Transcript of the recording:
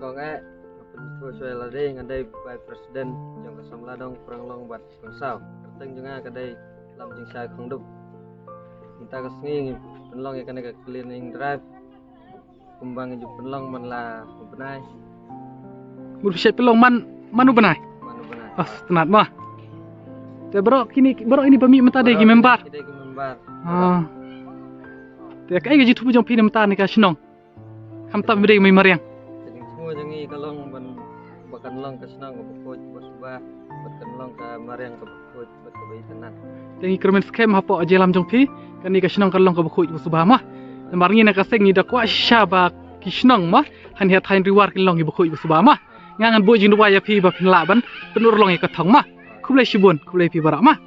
Kong sesuai ladai ngadai by presiden yang kesamla dong perang long bat bangsau kerteng juga kadai lam jing sai khong dup minta kesngi penlong ya kana cleaning drive kumbang ju penlong man la benai Bersiap pelong manu benai. manu benai Tenat mah. Te bro ini pemi menta dai gi membar. kita gi membar Te kai gi jitu jong pi menta ni ka sinong. Kam ta bidai mai mariang. jadi semua jangi kalong ban bakan long ke senang ke pokok bosba bakan long ke mariang ke pokok bat ke bayi tenat Tengi kermen skem hapo aje lam jong pi kan ni ka sinong kalong ka bukhuj subah mah. Marngi na ka seng ni da kwa syaba kisnong mah han hiat hain riwar kilong gi bukhuj subah mah. Ngangan bo jing dua ya pi ba pin la ban penur long ka thong mah. Kublai shibun kublai pi barak mah.